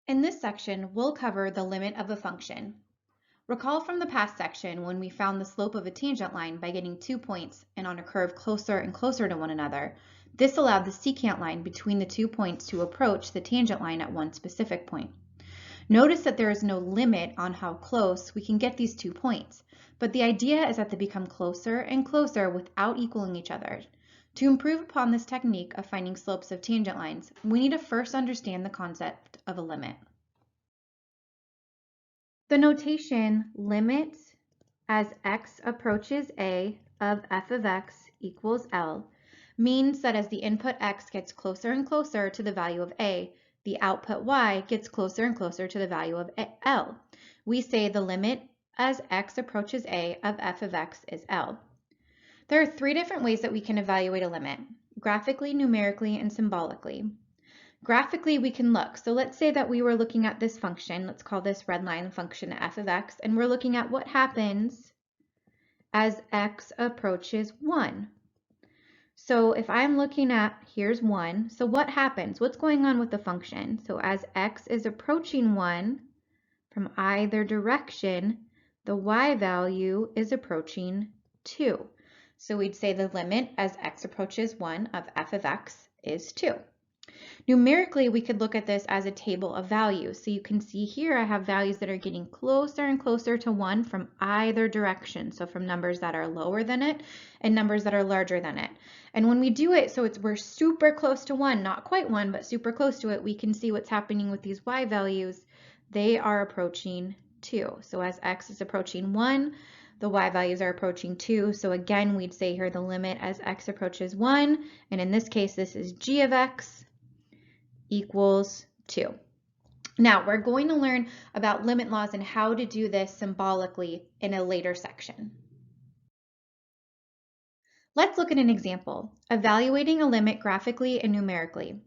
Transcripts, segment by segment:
In this section, we'll cover the limit of a function. Recall from the past section when we found the slope of a tangent line by getting 2 points and on a curve closer and closer to one another. This allowed the secant line between the 2 points to approach the tangent line at one specific point. Notice that there is no limit on how close we can get these 2 points, but the idea is that they become closer and closer without equaling each other. To improve upon this technique of finding slopes of tangent lines, we need to first understand the concept of a limit. The notation limit as x approaches a of f of x equals L means that as the input x gets closer and closer to the value of a, the output y gets closer and closer to the value of L. We say the limit as x approaches a of f of x is L. There are 3 different ways that we can evaluate a limit: graphically, numerically, and symbolically. Graphically, we can look. So let's say that we were looking at this function. Let's call this red line function f of x, and we're looking at what happens as x approaches 1. So if I'm looking at, here's 1, so what happens? What's going on with the function? So as x is approaching 1 from either direction, the y value is approaching 2. So we'd say the limit as x approaches 1 of f of x is 2. Numerically, we could look at this as a table of values. So you can see here I have values that are getting closer and closer to 1 from either direction. So from numbers that are lower than it and numbers that are larger than it. And when we do it, so we're super close to 1, not quite 1, but super close to it, we can see what's happening with these y values. They are approaching 2. So as x is approaching 1, the y values are approaching 2. So again, we'd say here the limit as x approaches 1, and in this case, this is g of x equals 2. Now, we're going to learn about limit laws and how to do this symbolically in a later section. Let's look at an example, evaluating a limit graphically and numerically.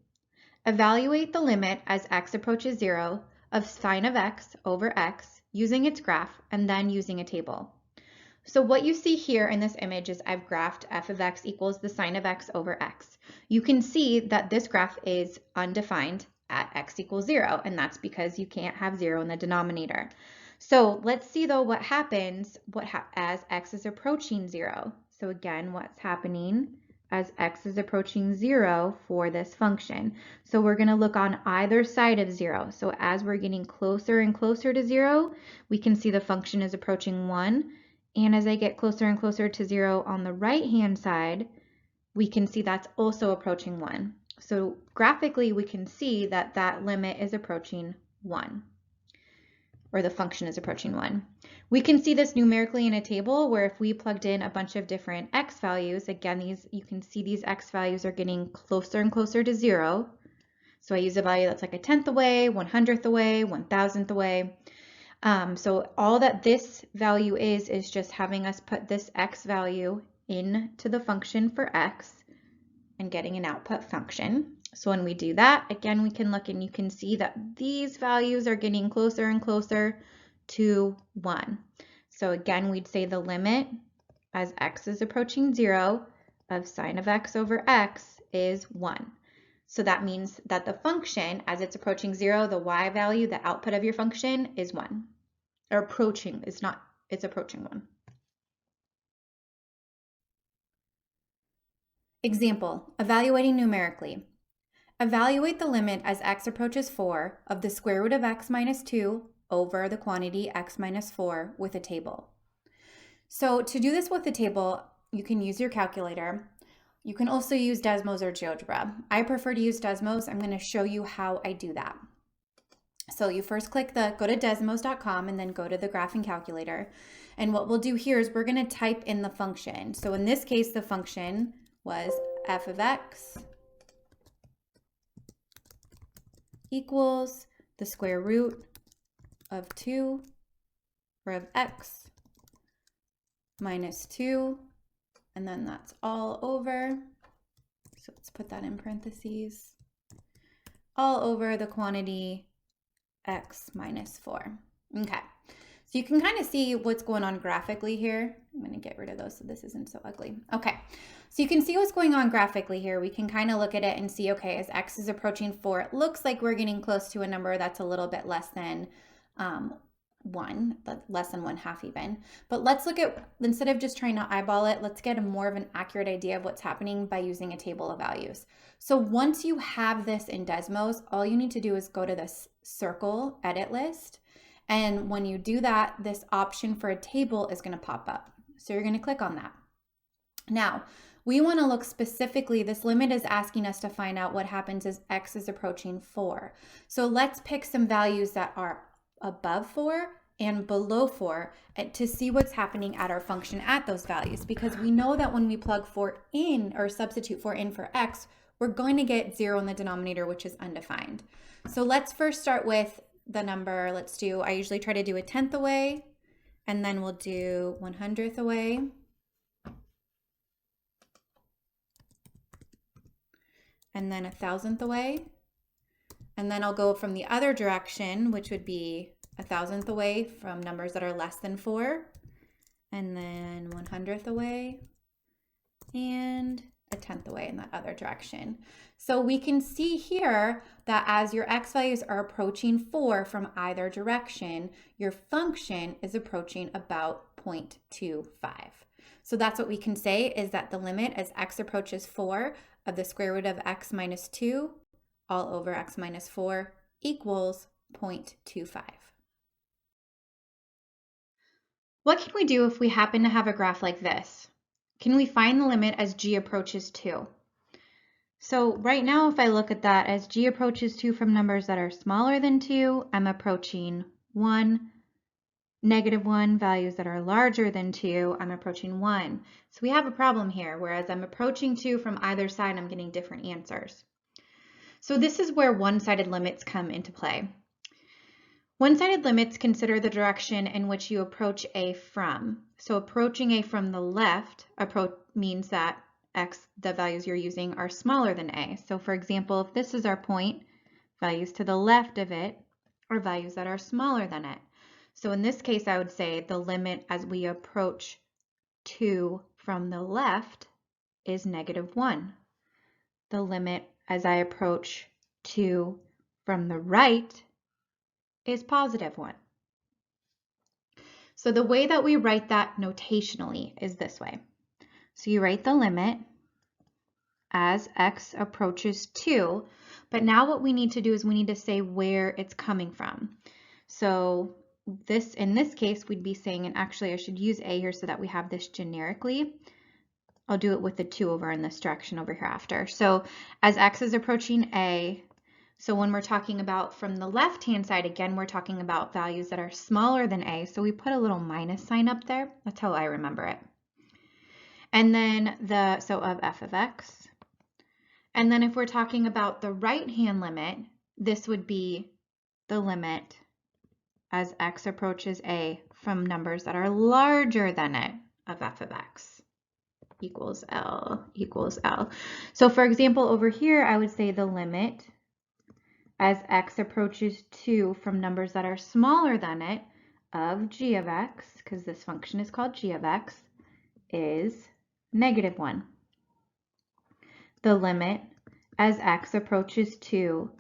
Evaluate the limit as x approaches 0 of sine of x over x using its graph and then using a table. So what you see here in this image is I've graphed f of x equals the sine of x over x. You can see that this graph is undefined at x equals 0, and that's because you can't have 0 in the denominator. So let's see though what happens as x is approaching 0. So again, what's happening as x is approaching 0 for this function. So we're going to look on either side of 0. So as we're getting closer and closer to 0, we can see the function is approaching 1. And as I get closer and closer to 0 on the right-hand side, we can see that's also approaching 1. So graphically, we can see that that limit is approaching 1, or the function is approaching 1. We can see this numerically in a table where if we plugged in a bunch of different x values, again, you can see these x values are getting closer and closer to 0. So I use a value that's like 1/10 away, 1/100th away, 1,000th away. So all that this value is just having us put this x value into the function for x and getting an output function. So when we do that, again, we can look and you can see that these values are getting closer and closer to 1. So again, we'd say the limit as x is approaching 0 of sine of x over x is 1. So that means that the function, as it's approaching 0, the y value, the output of your function is 1. Or approaching, it's approaching 1. Example, evaluating numerically. Evaluate the limit as x approaches 4 of the square root of x minus 2 over the quantity x minus 4 with a table. So to do this with a table, you can use your calculator. You can also use Desmos or GeoGebra. I prefer to use Desmos. I'm going to show you how I do that. So you first go to desmos.com and then go to the graphing calculator. And what we'll do here is we're going to type in the function. So in this case, the function was f of x equals the square root of 2 of x minus 2, and then that's all over. So let's put that in parentheses. All over the quantity x minus 4. Okay, so you can kind of see what's going on graphically here. I'm going to get rid of those so this isn't so ugly. Okay, So you can see what's going on graphically here. We can kind of look at it and see, okay, as x is approaching 4, it looks like we're getting close to a number that's a little bit less than 1, less than 1/2 even. But let's look at, instead of just trying to eyeball it, let's get a more of an accurate idea of what's happening by using a table of values. So once you have this in Desmos, all you need to do is go to this circle edit list. And when you do that, this option for a table is going to pop up. So you're going to click on that. Now, we want to look specifically, this limit is asking us to find out what happens as x is approaching 4. So let's pick some values that are above 4 and below 4 to see what's happening at our function at those values, because we know that when we plug 4 in or substitute 4 in for x, we're going to get 0 in the denominator, which is undefined. So let's first start with the number. I usually try to do 1/10 away, and then we'll do 100th away. And then 1,000th away. And then I'll go from the other direction, which would be 1,000th away from numbers that are less than 4. And then 100th away. And 1/10 away in that other direction. So we can see here that as your x values are approaching 4 from either direction, your function is approaching about 0.25. So that's what we can say, is that the limit as x approaches 4 of the square root of x minus 2 all over x minus 4 equals 0.25. What can we do if we happen to have a graph like this? Can we find the limit as g approaches 2? So right now, if I look at that as g approaches 2 from numbers that are smaller than 2, I'm approaching 1, -1, values that are larger than 2, I'm approaching 1. So we have a problem here, whereas I'm approaching 2 from either side, I'm getting different answers. So this is where one-sided limits come into play. One-sided limits consider the direction in which you approach A from. So approaching A from the left means that the values you're using are smaller than A. So for example, if this is our point, values to the left of it are values that are smaller than it. So in this case, I would say the limit as we approach 2 from the left is -1. The limit as I approach 2 from the right is +1. So the way that we write that notationally is this way. So you write the limit as x approaches 2, but now what we need to do is we need to say where it's coming from. So in this case, we'd be saying, and actually I should use A here so that we have this generically. I'll do it with the 2 over in this direction over here after. So as x is approaching A, so when we're talking about from the left-hand side, again, we're talking about values that are smaller than A. So we put a little minus sign up there. That's how I remember it. And then so of f of x. And then if we're talking about the right-hand limit, this would be the limit as x approaches A from numbers that are larger than it of f of x equals L equals L. So for example, over here, I would say the limit as x approaches 2 from numbers that are smaller than it of g of x, because this function is called g of x, is -1. The limit as x approaches 2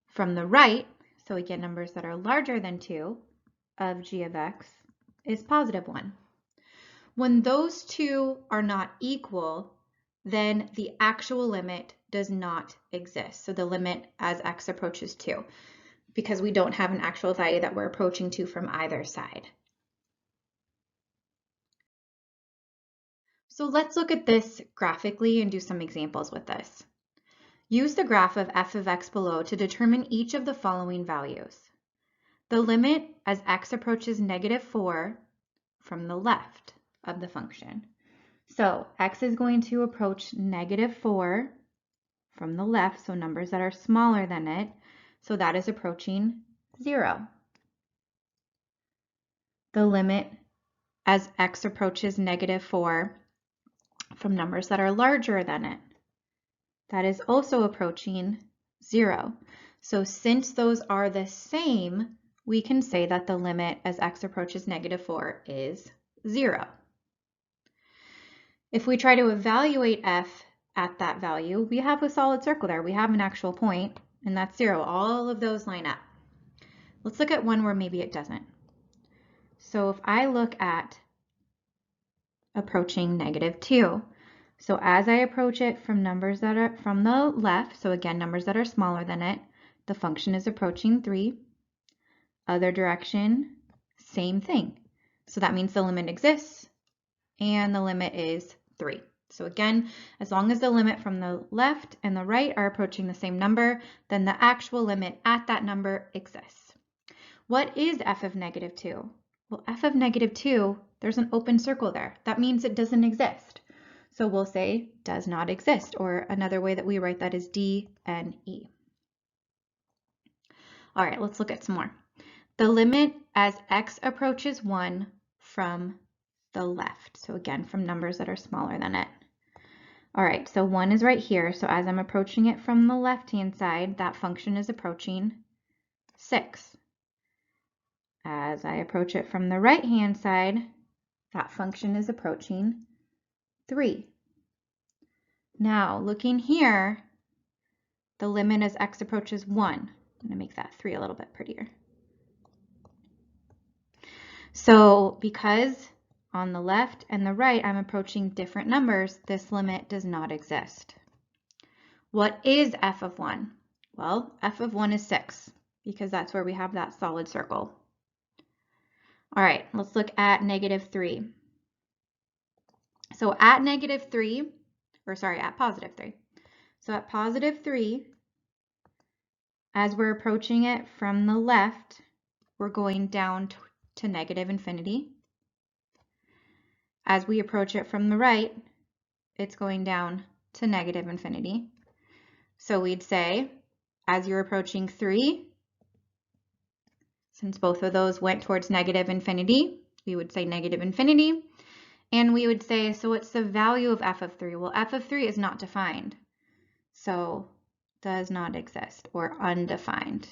from the right, so we get numbers that are larger than 2 of g of x, is +1. When those two are not equal, then the actual limit does not exist. So the limit as x approaches 2, because we don't have an actual value that we're approaching 2 from either side. So let's look at this graphically and do some examples with this. Use the graph of f of x below to determine each of the following values. The limit as x approaches -4 from the left of the function. So x is going to approach -4 from the left, so numbers that are smaller than it. So that is approaching 0. The limit as x approaches -4 from numbers that are larger than it. That is also approaching 0. So since those are the same, we can say that the limit as x approaches -4 is 0. If we try to evaluate f at that value, we have a solid circle there. We have an actual point, and that's 0. All of those line up. Let's look at one where maybe it doesn't. So if I look at approaching -2, so as I approach it from numbers that are from the left, so again, numbers that are smaller than it, the function is approaching 3. Other direction, same thing. So that means the limit exists, and the limit is 3. So again, as long as the limit from the left and the right are approaching the same number, then the actual limit at that number exists. What is f of -2? Well, f of -2, there's an open circle there. That means it doesn't exist. So we'll say does not exist, or another way that we write that is DNE. All right, let's look at some more. The limit as x approaches 1 from the left. So again, from numbers that are smaller than it. All right, so 1 is right here. So as I'm approaching it from the left-hand side, that function is approaching 6. As I approach it from the right-hand side, that function is approaching 3. Now, looking here, the limit as x approaches 1. I'm going to make that 3 a little bit prettier. So because on the left and the right I'm approaching different numbers, this limit does not exist. What is f of 1? Well, f of 1 is 6, because that's where we have that solid circle. All right, let's look at -3. So at -3, or sorry, at +3. So at +3, as we're approaching it from the left, we're going down to -infinity. As we approach it from the right, it's going down to -infinity. So we'd say, as you're approaching 3, since both of those went towards -infinity, we would say -infinity. And we would say, so what's the value of f of 3? Well, f of 3 is not defined. So does not exist, or undefined.